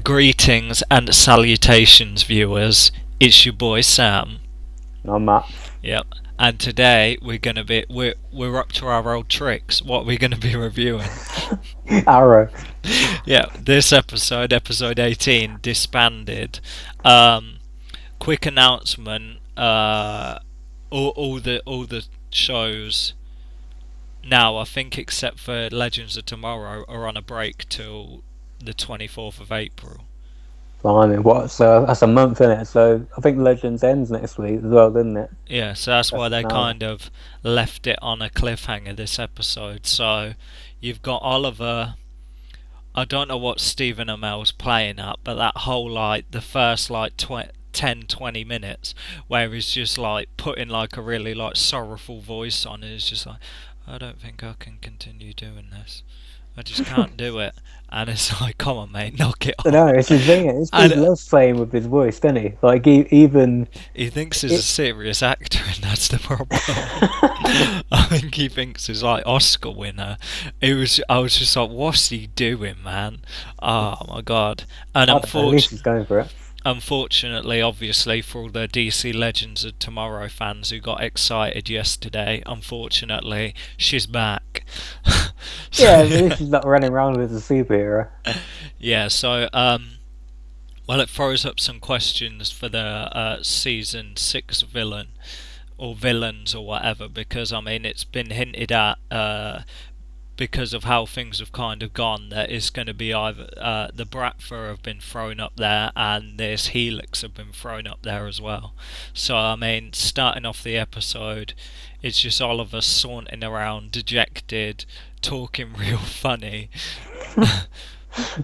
Greetings and salutations, viewers. It's your boy Sam. I'm Matt. Yep. And today we're up to our old tricks. What we're gonna be reviewing? Arrow. Yeah, this episode 18, Disbanded. Um, Quick announcement. All the shows now, I think, except for Legends of Tomorrow, are on a break till the 24th of April. Blimey, what? So that's a month in it. So I think Legends ends next week as well, doesn't it? Yeah, so that's why they Now. kind of left it on a cliffhanger this episode. So you've got Oliver. I don't know what Stephen Amell's playing at, but that whole the first 10, 20 minutes where he's just putting a really sorrowful voice on it. It's just I don't think I can continue doing this. I just can't do it. And it's come on, mate, knock it I off. know, it's his thing. This dude loves playing with his voice, doesn't he? Like, even... He thinks he's a serious actor, and that's the problem. I think he thinks he's Oscar winner. I was just what's he doing, man? Oh my god! And at least he's going for it. Unfortunately, obviously, for all the DC Legends of Tomorrow fans who got excited yesterday, unfortunately, she's back. At least he's not running around as a superhero. Yeah, so, well, it throws up some questions for the season 6 villain, or villains, or whatever, because, I mean, it's been hinted at, because of how things have kind of gone, that it's going to be either the Bratva have been thrown up there, and this Helix have been thrown up there as well. So, I mean, starting off the episode, it's just all of us saunting around, dejected, talking real funny.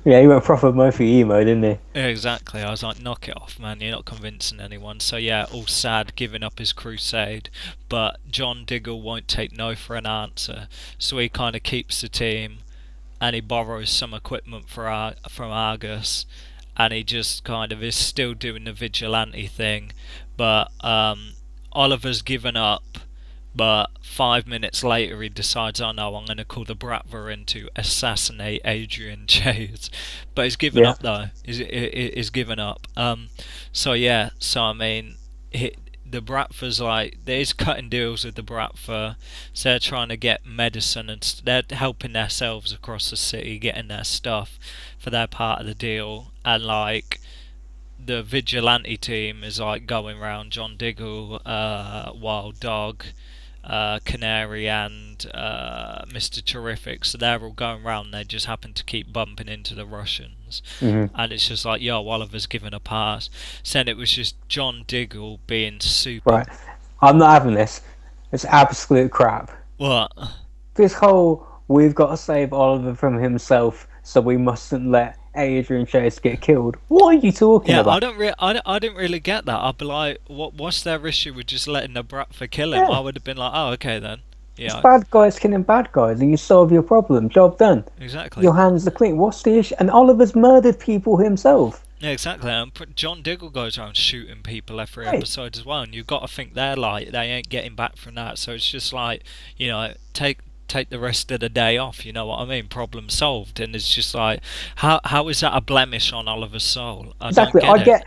Yeah, he went proper Murphy emo, didn't he? Yeah, exactly. I was like, knock it off, man. You're not convincing anyone. So yeah, all sad, giving up his crusade. But John Diggle won't take no for an answer. So he kind of keeps the team, and he borrows some equipment from Argus, and he just kind of is still doing the vigilante thing. But Oliver's given up. But 5 minutes later, he decides, oh no, I'm going to call the Bratva in to assassinate Adrian Chase. But he's given up, though. He's given up. So yeah, so I mean, the Bratva's they're cutting deals with the Bratva. So they're trying to get medicine, and they're helping themselves across the city, getting their stuff for their part of the deal. And the vigilante team is going around. John Diggle, Wild Dog, Canary, and Mr. Terrific, so they're all going around. They just happen to keep bumping into the Russians, and it's just yo, Oliver's given a pass. So it was just John Diggle being super. Right, I'm not having this. It's absolute crap. What? This whole we've got to save Oliver from himself, so we mustn't let Adrian Chase get killed. What are you talking about? I didn't really get that. I'd be like, what's their issue with just letting the Bratva kill him? I would have been like, oh, okay then. Yeah. It's bad guys killing bad guys, and you solve your problem. Job done. Exactly. Your hands are clean. What's the issue? And Oliver's murdered people himself. Yeah, exactly. And John Diggle goes around shooting people every episode as well, and you've got to think they ain't getting back from that. So it's just take the rest of the day off, you know what I mean? Problem solved. And it's just how is that a blemish on Oliver's soul? Exactly. I get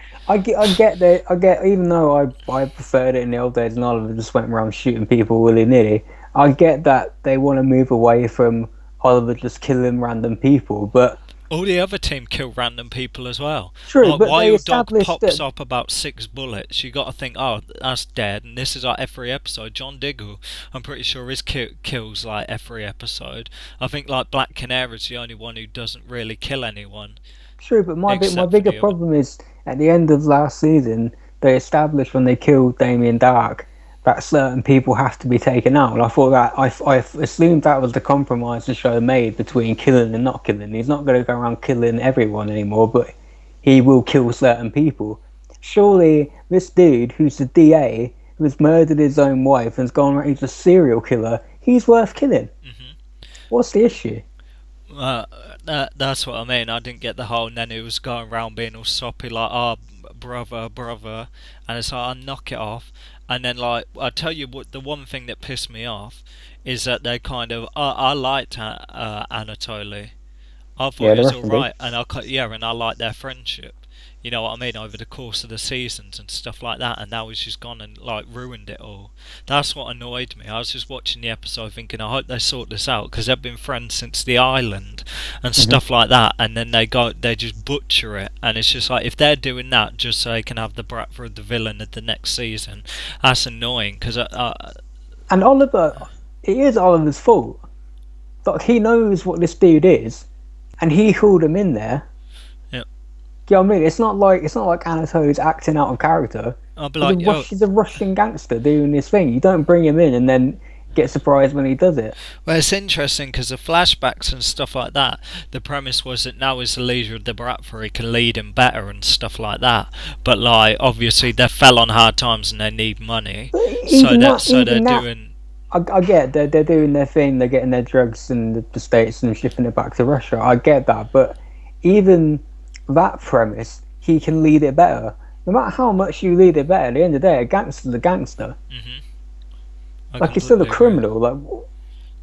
that. I get, even though I preferred it in the old days and Oliver just went around shooting people willy-nilly, I get that they want to move away from Oliver just killing random people, but all the other team kill random people as well. True, but Wild Dog pops up about 6 bullets. You got to think, oh, that's dead. And this is every episode. John Diggle, I'm pretty sure his kills every episode. I think Black Canary's the only one who doesn't really kill anyone. True, but my bigger problem is at the end of last season they established when they killed Damien Dark that certain people have to be taken out, and I thought that I assumed that was the compromise the show made between killing and not killing. He's not going to go around killing everyone anymore, but he will kill certain people. Surely this dude who's the DA, who's murdered his own wife and's gone around, he's a serial killer, he's worth killing. What's the issue? That's what I mean. I didn't get the whole, and then he was going around being all soppy brother, and it's I'll knock it off. And then I tell you what, the one thing that pissed me off is that they kind of I liked Anatoli. I thought Yeah, it the was Russian dude. alright, and I like their friendship. You know what I mean? Over the course of the seasons and stuff like that, and now he's just gone and like ruined it all. That's what annoyed me. I was just watching the episode thinking, I hope they sort this out because they've been friends since the island and stuff like that, and then they just butcher it, and it's just like if they're doing that just so they can have the Bratva the villain of the next season, that's annoying because And Oliver, it is Oliver's fault. Like, he knows what this dude is, and he hauled him in there. Yep. Do you know what I mean? It's not like Anatoli's acting out of character. I'll be like, He's a Russian gangster doing this thing. You don't bring him in and then get surprised when he does it. Well, it's interesting because the flashbacks and stuff like that, the premise was that now he's the leader of the Bratva, he can lead him better and stuff like that. But like, obviously they fell on hard times and they need money, so they're doing. I get they're doing their thing. They're getting their drugs in the States and shipping it back to Russia. I get that, but even that premise, he can lead it better. No matter how much you lead it better, at the end of the day, a gangster's a gangster. Like, you're still a criminal. Like,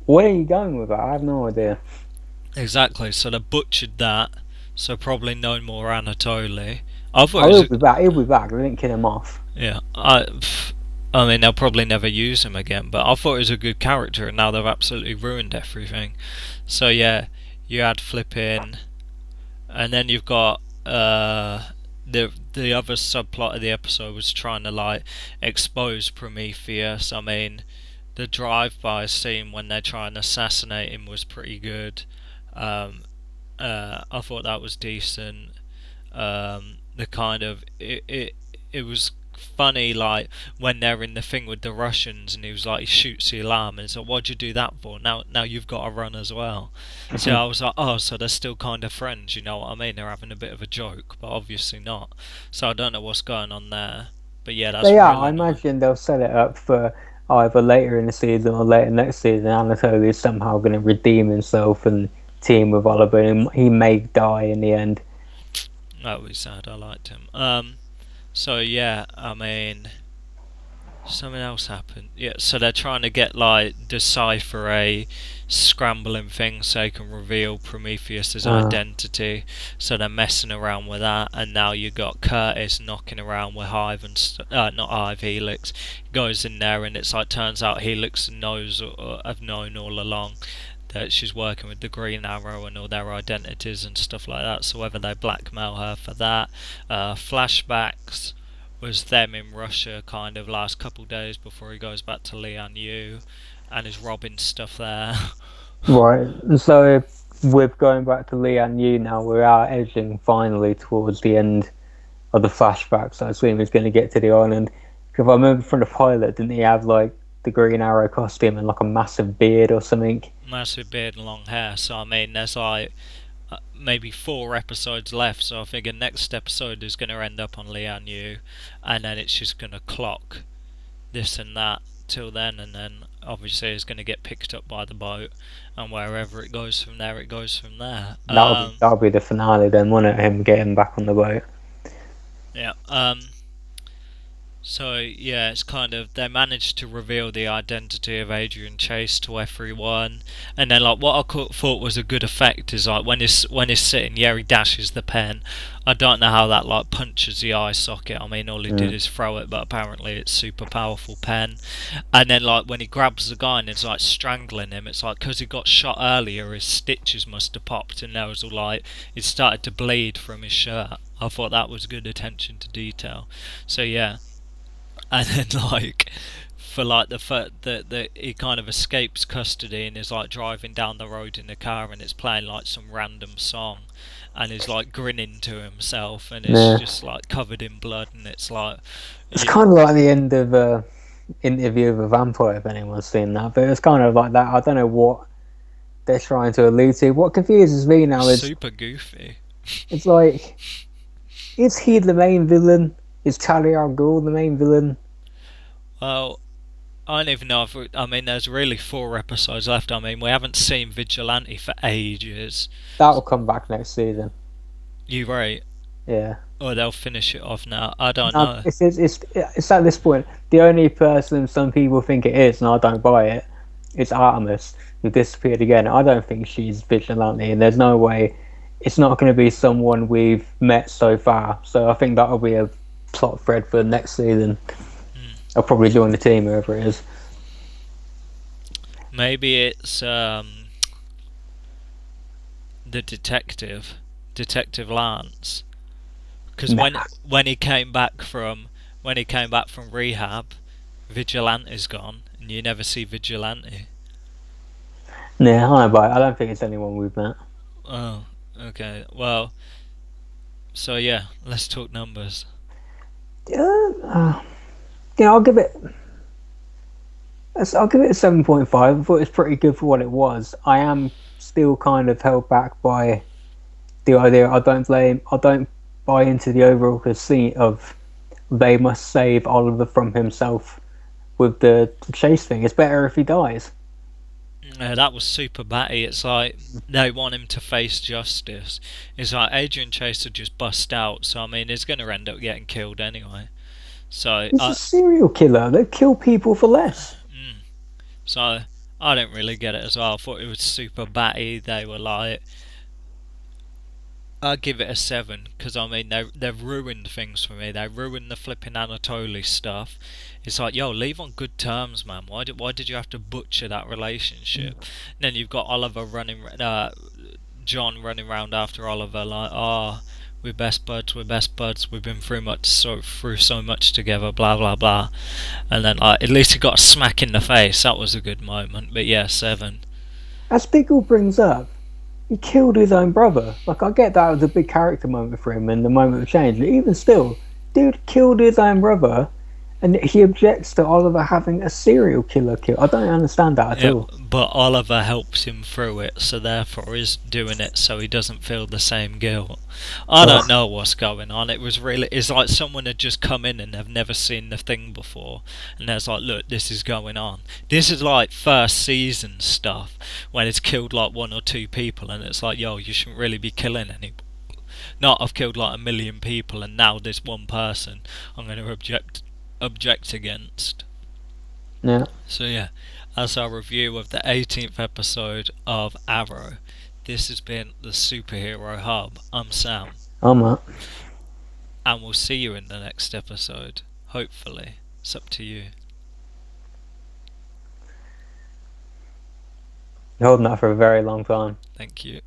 where are you going with that? I have no idea. Exactly. So they butchered that. So probably no more Anatoli. He'll be back. He'll be back. They didn't kill him off. Yeah. I mean, they'll probably never use him again. But I thought he was a good character, and now they've absolutely ruined everything. So yeah, you had flipping, and then you've got the other subplot of the episode was trying to like expose Prometheus. I mean, the drive-by scene when they're trying to assassinate him was pretty good. I thought that was decent. The kind of it was funny, like when they're in the thing with the Russians and he was like, he shoots the alarm and it's like, what'd you do that for? Now you've got to run as well. So I was like, oh, so they're still kind of friends, you know what I mean? They're having a bit of a joke, but obviously not. So I don't know what's going on there, but yeah, that's they are. really I imagine they'll set it up for either later in the season or later next season. Anatoli is somehow going to redeem himself and team with Oliver, and he may die in the end. That would be sad. I liked him. So yeah, I mean, something else happened. Yeah, so they're trying to get decipher a scrambling thing so they can reveal Prometheus's identity. So they're messing around with that, and now you got Curtis knocking around with Hive and not Hive, Helix. Goes in there, and it's like turns out Helix knows or have known all along that she's working with the Green Arrow and all their identities and stuff like that, so whether they blackmail her for that. Flashbacks was them in Russia kind of last couple of days before he goes back to Lian Yu and is robbing stuff there. Right, and so with going back to Lian Yu now, we are edging finally towards the end of the flashbacks. I assume he's going to get to the island. Because I remember from the pilot, didn't he have like the Green Arrow costume and like a massive beard or something? Massive beard and long hair. So I mean, there's like maybe 4 episodes left. So I figure next episode is going to end up on Lian Yu, and then it's just going to clock this and that till then, and then obviously it's going to get picked up by the boat, and wherever it goes from there, it goes from there. That'll be the finale then, won't it? Him getting back on the boat. Yeah. So yeah, it's kind of they managed to reveal the identity of Adrian Chase to everyone, and then like what I thought was a good effect is like when he's sitting, yeah, he dashes the pen. I don't know how that like punches the eye socket. I mean, all he did is throw it, but apparently it's super powerful pen. And then like when he grabs the guy and is like strangling him, it's like because he got shot earlier, his stitches must have popped, and there was all like it started to bleed from his shirt. I thought that was good attention to detail. So yeah. And then like for like the fact that he kind of escapes custody and is like driving down the road in the car and it's playing like some random song and is like grinning to himself and it's just like covered in blood, and it's like it's kind of like the end of Interview with a Vampire, if anyone's seen that, but it's kind of like that. I don't know what they're trying to allude to. What confuses me now is super goofy. It's like, is he the main villain? Is Charlie Al Ghul the main villain? Well, I don't even know if I mean, there's really 4 episodes left. I mean, we haven't seen Vigilante for ages. That'll come back next season. You right? Yeah. Or they'll finish it off now. I don't know. It's at this point, the only person some people think it is, and I don't buy it, is Artemis, who disappeared again. I don't think she's Vigilante, and there's no way it's not going to be someone we've met so far. So I think that'll be a plot thread for next season. I'll probably join the team, whoever it is. Maybe it's the detective Lance, because when he came back from rehab, Vigilante's gone, and you never see Vigilante. Yeah, I don't think it's anyone we've met. Oh, okay. Well, so yeah, let's talk numbers. Yeah, I'll give it. I'll give it a 7.5. I thought it was pretty good for what it was. I am still kind of held back by the idea. I don't buy into the overall conceit of they must save Oliver from himself with the chase thing. It's better if he dies. That was super batty. It's like they want him to face justice. It's like Adrian Chase would just bust out. So I mean, he's going to end up getting killed anyway. So he's a serial killer. They kill people for less. So I don't really get it as well. I thought it was super batty. They were like, I'd give it a 7 because I mean they've ruined things for me. They ruined the flipping Anatoli stuff. It's like, yo, leave on good terms, man. Why did you have to butcher that relationship? And then you've got Oliver John running around after Oliver like, oh, we're best buds. We've been through so much together. Blah blah blah. And then at least he got a smack in the face. That was a good moment. But yeah, 7. As Diggle brings up, he killed his own brother. Like, I get that was a big character moment for him and the moment of change. But even still, dude killed his own brother, and he objects to Oliver having a serial killer kill. I don't understand that at all. But Oliver helps him through it, so therefore he's doing it so he doesn't feel the same guilt. I don't know what's going on. It's like someone had just come in and they've never seen the thing before, and there's like, look, this is going on. This is like first season stuff when it's killed like 1 or 2 people, and it's like, yo, you shouldn't really be killing any. Not I've killed like 1 million people, and now this one person I'm going to object against. Yeah. So yeah, that's our review of the 18th episode of Arrow. This has been the Superhero Hub. I'm Sam. I'm Matt. And we'll see you in the next episode. Hopefully. It's up to you. You're holding that for a very long time. Thank you.